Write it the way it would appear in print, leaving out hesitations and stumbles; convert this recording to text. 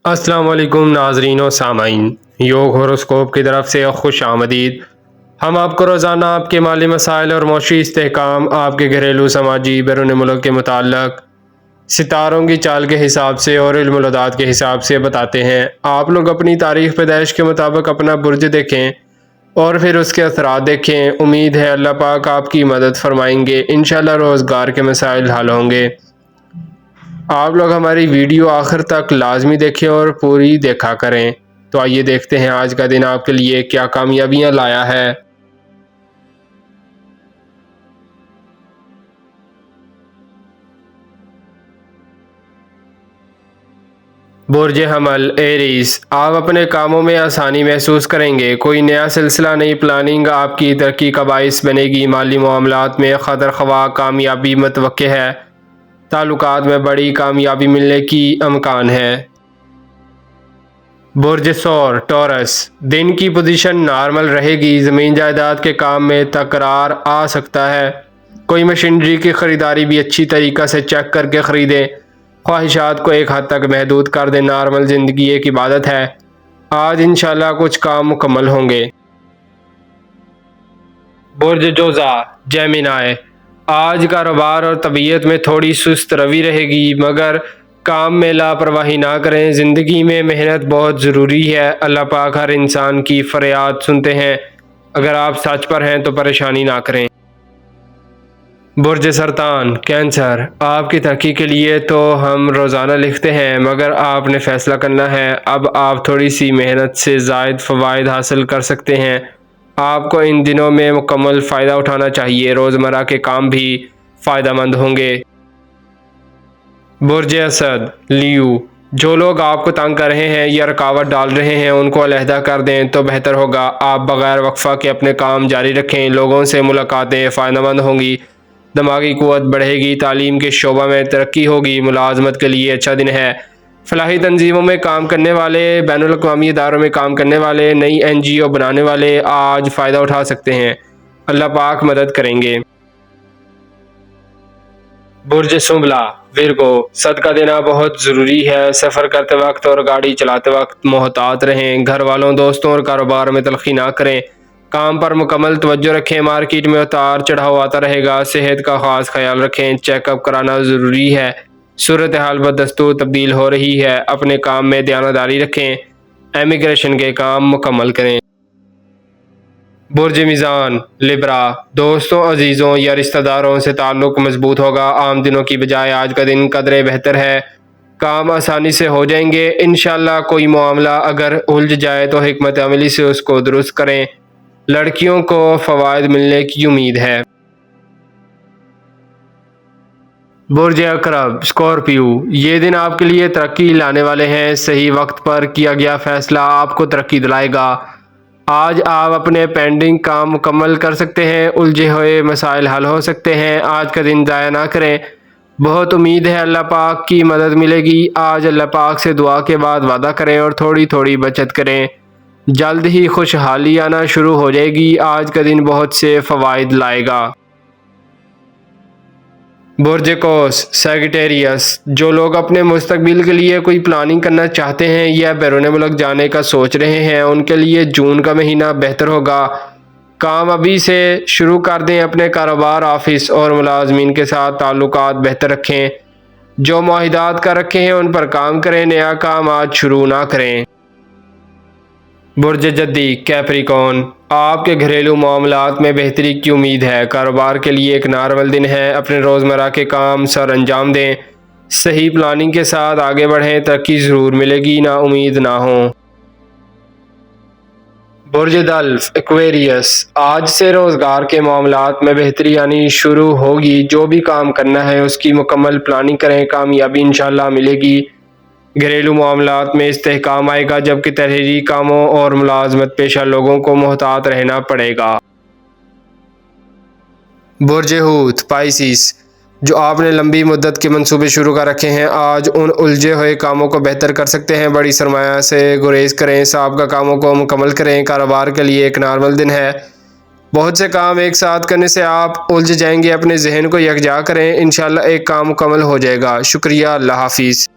السلام علیکم ناظرین و سامعین، یوگ ہوروسکوپ کی طرف سے خوش آمدید۔ ہم آپ کو روزانہ آپ کے مالی مسائل اور معاشی استحکام، آپ کے گھریلو، سماجی، بیرون ملک کے متعلق ستاروں کی چال کے حساب سے اور علم العداد کے حساب سے بتاتے ہیں۔ آپ لوگ اپنی تاریخ پیدائش کے مطابق اپنا برج دیکھیں اور پھر اس کے اثرات دیکھیں۔ امید ہے اللہ پاک آپ کی مدد فرمائیں گے، انشاءاللہ روزگار کے مسائل حل ہوں گے۔ آپ لوگ ہماری ویڈیو آخر تک لازمی دیکھیں اور پوری دیکھا کریں۔ تو آئیے دیکھتے ہیں آج کا دن آپ کے لیے کیا کامیابیاں لایا ہے۔ برج حمل ایریز، آپ اپنے کاموں میں آسانی محسوس کریں گے۔ کوئی نیا سلسلہ، نئی پلاننگ آپ کی ترقی کا باعث بنے گی۔ مالی معاملات میں خاطر خواہ کامیابی متوقع ہے۔ تعلقات میں بڑی کامیابی ملنے کی امکان ہے۔ برج ثور ٹورس، دن کی پوزیشن نارمل رہے گی۔ زمین جائیداد کے کام میں تکرار آ سکتا ہے۔ کوئی مشینری کی خریداری بھی اچھی طریقہ سے چیک کر کے خریدیں۔ خواہشات کو ایک حد تک محدود کر دیں۔ نارمل زندگی ایک عبادت ہے۔ آج انشاءاللہ کچھ کام مکمل ہوں گے۔ برج جوزا جیمنائی، آج کاروبار اور طبیعت میں تھوڑی سست روی رہے گی، مگر کام میں لاپرواہی نہ کریں۔ زندگی میں محنت بہت ضروری ہے۔ اللہ پاک ہر انسان کی فریاد سنتے ہیں۔ اگر آپ سچ پر ہیں تو پریشانی نہ کریں۔ برج سرطان کینسر، آپ کی ترقی کے لیے تو ہم روزانہ لکھتے ہیں، مگر آپ نے فیصلہ کرنا ہے۔ اب آپ تھوڑی سی محنت سے زائد فوائد حاصل کر سکتے ہیں۔ آپ کو ان دنوں میں مکمل فائدہ اٹھانا چاہیے۔ روزمرہ کے کام بھی فائدہ مند ہوں گے۔ برج اسد لیو، جو لوگ آپ کو تنگ کر رہے ہیں یا رکاوٹ ڈال رہے ہیں ان کو علیحدہ کر دیں تو بہتر ہوگا۔ آپ بغیر وقفہ کے اپنے کام جاری رکھیں۔ لوگوں سے ملاقاتیں فائدہ مند ہوں گی۔ دماغی قوت بڑھے گی۔ تعلیم کے شعبہ میں ترقی ہوگی۔ ملازمت کے لیے اچھا دن ہے۔ فلاحی تنظیموں میں کام کرنے والے، بین الاقوامی اداروں میں کام کرنے والے، نئی NGO بنانے والے آج فائدہ اٹھا سکتے ہیں۔ اللہ پاک مدد کریں گے۔ برج سنبلا ورگو، صدقہ دینا بہت ضروری ہے۔ سفر کرتے وقت اور گاڑی چلاتے وقت محتاط رہیں۔ گھر والوں، دوستوں اور کاروبار میں تلخی نہ کریں۔ کام پر مکمل توجہ رکھیں۔ مارکیٹ میں اتار چڑھاؤ آتا رہے گا۔ صحت کا خاص خیال رکھیں۔ چیک اپ کرانا ضروری ہے۔ صورتحال بدستور تبدیل ہو رہی ہے۔ اپنے کام میں دیانتداری رکھیں۔ امیگریشن کے کام مکمل کریں۔ برج میزان لبرا، دوستوں، عزیزوں یا رشتہ داروں سے تعلق مضبوط ہوگا۔ عام دنوں کی بجائے آج کا دن قدرے بہتر ہے۔ کام آسانی سے ہو جائیں گے انشاءاللہ۔ کوئی معاملہ اگر الجھ جائے تو حکمت عملی سے اس کو درست کریں۔ لڑکیوں کو فوائد ملنے کی امید ہے۔ برج عقرب اسکارپیو، یہ دن آپ کے لیے ترقی لانے والے ہیں۔ صحیح وقت پر کیا گیا فیصلہ آپ کو ترقی دلائے گا۔ آج آپ اپنے پینڈنگ کام مکمل کر سکتے ہیں۔ الجھے ہوئے مسائل حل ہو سکتے ہیں۔ آج کا دن ضائع نہ کریں۔ بہت امید ہے اللہ پاک کی مدد ملے گی۔ آج اللہ پاک سے دعا کے بعد وعدہ کریں اور تھوڑی تھوڑی بچت کریں۔ جلد ہی خوشحالی آنا شروع ہو جائے گی۔ آج کا دن بہت سے فوائد لائے گا۔ برج قوس سیگیٹیریس، جو لوگ اپنے مستقبل کے لیے کوئی پلاننگ کرنا چاہتے ہیں یا بیرون ملک جانے کا سوچ رہے ہیں ان کے لیے جون کا مہینہ بہتر ہوگا۔ کام ابھی سے شروع کر دیں۔ اپنے کاروبار، آفس اور ملازمین کے ساتھ تعلقات بہتر رکھیں۔ جو معاہدات کر رکھے ہیں ان پر کام کریں۔ نیا کام آج شروع نہ کریں۔ برج جدی کیپریکون، آپ کے گھریلو معاملات میں بہتری کی امید ہے۔ کاروبار کے لیے ایک نارمل دن ہے۔ اپنے روزمرہ کے کام سر انجام دیں۔ صحیح پلاننگ کے ساتھ آگے بڑھیں۔ ترقی ضرور ملے گی، نا امید نہ ہوں۔ برج دلف ایکویریس، آج سے روزگار کے معاملات میں بہتری آنی شروع ہوگی۔ جو بھی کام کرنا ہے اس کی مکمل پلاننگ کریں۔ کامیابی انشاءاللہ ملے گی۔ گھریلو معاملات میں استحکام آئے گا، جبکہ تحریری کاموں اور ملازمت پیشہ لوگوں کو محتاط رہنا پڑے گا۔ برج حوت پائسیس، جو آپ نے لمبی مدت کے منصوبے شروع کر رکھے ہیں آج ان الجھے ہوئے کاموں کو بہتر کر سکتے ہیں۔ بڑی سرمایہ سے گریز کریں۔ سابقہ کاموں کو مکمل کریں۔ کاروبار کے لیے ایک نارمل دن ہے۔ بہت سے کام ایک ساتھ کرنے سے آپ الجھ جائیں گے۔ اپنے ذہن کو یکجا کریں۔ انشاءاللہ ایک کام مکمل ہو جائے گا۔ شکریہ، اللہ حافظ۔